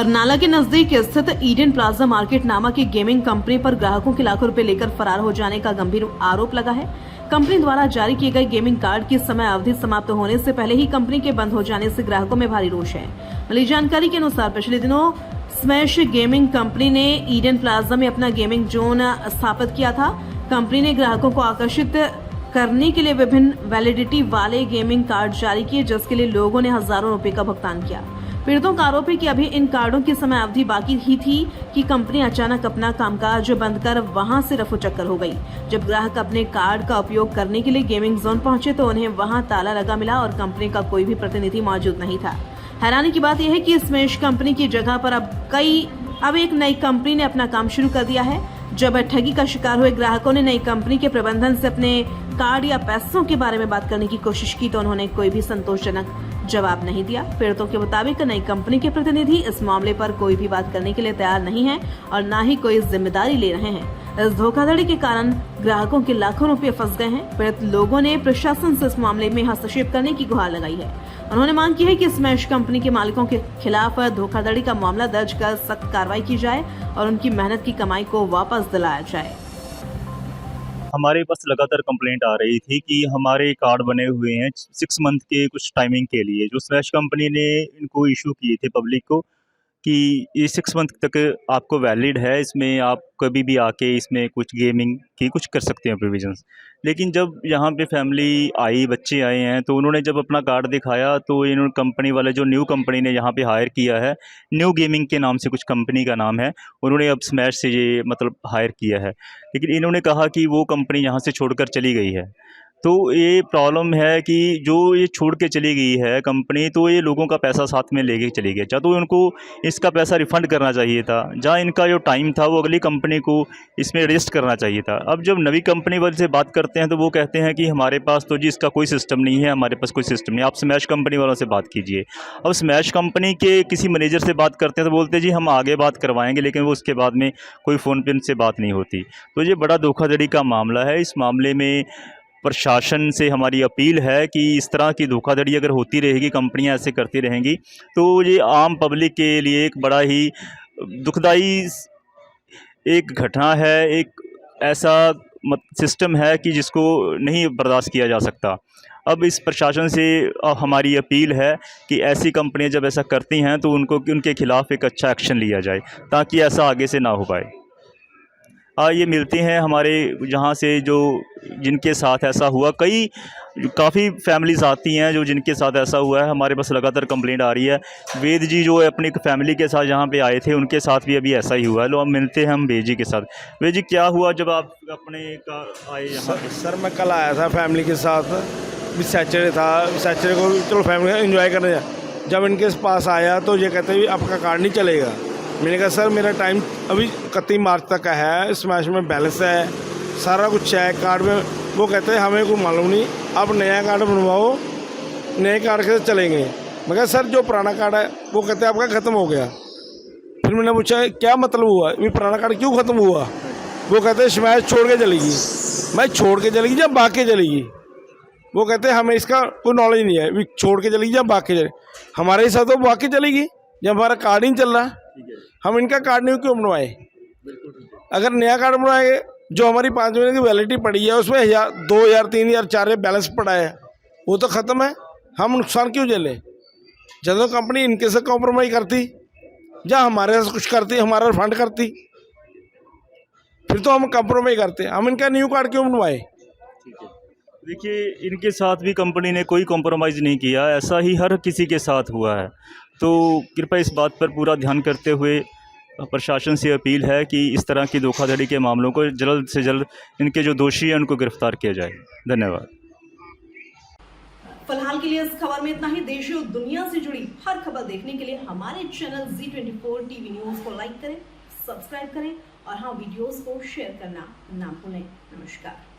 बरनाला के नजदीक स्थित ईडन प्लाजा मार्केट नामक एक गेमिंग कंपनी पर ग्राहकों के लाखों रुपए लेकर फरार हो जाने का गंभीर आरोप लगा है। कंपनी द्वारा जारी किए गए गेमिंग कार्ड की समय अवधि समाप्त होने से पहले ही कंपनी के बंद हो जाने से ग्राहकों में भारी रोष है। मिली जानकारी के अनुसार पिछले दिनों स्मैश गेमिंग कंपनी ने ईडन प्लाजा में अपना गेमिंग जोन स्थापित किया था। कंपनी ने ग्राहकों को आकर्षित करने के लिए विभिन्न वैलिडिटी वाले गेमिंग कार्ड जारी किए, जिसके लिए लोगों ने हजारों रुपए का भुगतान किया। पीड़ितों का आरोप है कि अभी इन कार्डों की समय अवधि बाकी ही थी कि कंपनी अचानक अपना कामकाज बंद कर वहां से रफू चक्कर हो गई। जब ग्राहक अपने कार्ड का उपयोग करने के लिए गेमिंग जोन पहुंचे तो उन्हें वहां ताला लगा मिला और कंपनी का कोई भी प्रतिनिधि मौजूद नहीं था। हैरानी की बात यह है कि स्मैश कंपनी की जगह पर अब एक नई कंपनी ने अपना काम शुरू कर दिया है। जब ठगी का शिकार हुए ग्राहकों ने नई कंपनी के प्रबंधन से अपने कार्ड या पैसों के बारे में बात करने की कोशिश की तो उन्होंने कोई भी संतोषजनक जवाब नहीं दिया। पीड़ितों के मुताबिक नई कंपनी के प्रतिनिधि इस मामले पर कोई भी बात करने के लिए तैयार नहीं है और न ही कोई जिम्मेदारी ले रहे हैं। इस धोखाधड़ी के कारण ग्राहकों के लाखों रुपए फंस गए हैं। पीड़ित लोगों ने प्रशासन से इस मामले में हस्तक्षेप करने की गुहार लगाई है। उन्होंने मांग की है कि स्मैश कंपनी के मालिकों के खिलाफ धोखाधड़ी का मामला दर्ज कर सख्त कार्रवाई की जाए और उनकी मेहनत की कमाई को वापस दिलाया जाए। हमारे पास लगातार कंप्लेंट आ रही थी कि हमारे कार्ड बने हुए हैं 6 मंथ के कुछ टाइमिंग के लिए, जो स्मैश कंपनी ने इनको इशू किए थे पब्लिक को कि ये 6 मंथ तक आपको वैलिड है, इसमें आप कभी भी आके इसमें कुछ गेमिंग की कुछ कर सकते हैं प्रोविजंस। लेकिन जब यहाँ पे फैमिली आई, बच्चे आए हैं, तो उन्होंने जब अपना कार्ड दिखाया तो इन्होंने कंपनी वाले, जो न्यू कंपनी ने यहाँ पे हायर किया है, न्यू गेमिंग के नाम से कुछ कंपनी का नाम है, उन्होंने अब स्मैश से ये मतलब हायर किया है। लेकिन इन्होंने कहा कि वो कंपनी यहाँ से छोड़कर चली गई है। तो ये प्रॉब्लम है कि जो ये छोड़ के चली गई है कंपनी, तो ये लोगों का पैसा साथ में लेके चली गई। या तो उनको इसका पैसा रिफ़ंड करना चाहिए था, जहाँ इनका जो टाइम था वो अगली कंपनी को इसमें रजिस्ट करना चाहिए था। अब जब नई कंपनी वाले से बात करते हैं तो वो कहते हैं कि हमारे पास तो जी इसका कोई सिस्टम नहीं है, हमारे पास कोई सिस्टम नहीं, आप स्मैश कंपनी वालों से बात कीजिए। अब स्मैश कंपनी के किसी मैनेजर से बात करते हैं तो बोलते हैं जी हम आगे बात करवाएंगे, लेकिन वो उसके बाद में कोई फ़ोन पे उनसे बात नहीं होती। तो ये बड़ा धोखाधड़ी का मामला है। इस मामले में प्रशासन से हमारी अपील है कि इस तरह की धोखाधड़ी अगर होती रहेगी, कंपनियां ऐसे करती रहेंगी, तो ये आम पब्लिक के लिए एक बड़ा ही दुखदाई एक घटना है, एक ऐसा सिस्टम है कि जिसको नहीं बर्दाश्त किया जा सकता। अब इस प्रशासन से हमारी अपील है कि ऐसी कंपनियां जब ऐसा करती हैं तो उनके खिलाफ़ एक अच्छा एक्शन लिया जाए, ताकि ऐसा आगे से ना हो पाए। ये मिलते हैं हमारे जहाँ से जो जिनके साथ ऐसा हुआ, काफ़ी फैमिलीज़ आती हैं जो जिनके साथ ऐसा हुआ है। हमारे पास लगातार कंप्लेंट आ रही है। वेद जी जो है अपनी फैमिली के साथ यहाँ पे आए थे, उनके साथ भी अभी ऐसा ही हुआ है। लो, अब मिलते हैं हम वेद जी के साथ। वेद जी, क्या हुआ जब आप अपने का आए यहाँ पे? सर मैं कल आया था फैमिली के साथ, भी सैटरडे था, सैटरडे को चलो फैमिली एंजॉय करने। जब इनके पास आया तो ये कहते हैं आपका कार्ड नहीं चलेगा। मैंने कहा सर मेरा टाइम अभी 31 मार्च तक है, स्मैश में बैलेंस है, सारा कुछ है कार्ड में। वो कहते हैं हमें कोई मालूम नहीं, आप नया कार्ड बनवाओ, नए कार्ड के चलेंगे। मैं कहा सर जो पुराना कार्ड है वो कहते हैं आपका ख़त्म हो गया। फिर मैंने पूछा क्या मतलब हुआ, ये पुराना कार्ड क्यों ख़त्म हुआ? वो कहते हैं स्मैश छोड़ के चलेगी। मैं छोड़ के चलेगी या भाग के चलेगी? वो कहते हैं हमें इसका कोई नॉलेज नहीं है, भी छोड़ के चलेगी या भाग के चलेगी। हमारे साथ तो भाग के चलेगी जब हमारा कार्ड ही नहीं चल रहा। हम इनका कार्ड नहीं क्यों बनवाए? अगर नया कार्ड बनवाएंगे, जो हमारी 5 महीने की वैलिडिटी पड़ी है उसमें 1000, 2000, 3000, 4000 बैलेंस पड़ा है, वो तो ख़त्म है। हम नुकसान क्यों झेलें? जब कंपनी इनके से कॉम्प्रोमाइज़ करती या हमारे साथ कुछ करती, हमारा रिफंड करती, फिर तो हम कॉम्प्रोमाइज़ करते। हम इनका न्यू कार्ड क्यों बनवाए? देखिए, इनके साथ भी कंपनी ने कोई कॉम्प्रोमाइज़ नहीं किया, ऐसा ही हर किसी के साथ हुआ है। तो कृपया इस बात पर पूरा ध्यान करते हुए प्रशासन से अपील है कि इस तरह की धोखाधड़ी के मामलों को जल्द से जल्द इनके जो दोषी हैं उनको गिरफ्तार किया जाए। धन्यवाद। फिलहाल के लिए इस खबर में इतना ही। देश और दुनिया से जुड़ी हर खबर देखने के लिए हमारे चैनल Z24 टीवी न्यूज़ को लाइक करें, सब्सक्राइब करें और हाँ, वीडियोस को शेयर करना ना भूलें। नमस्कार।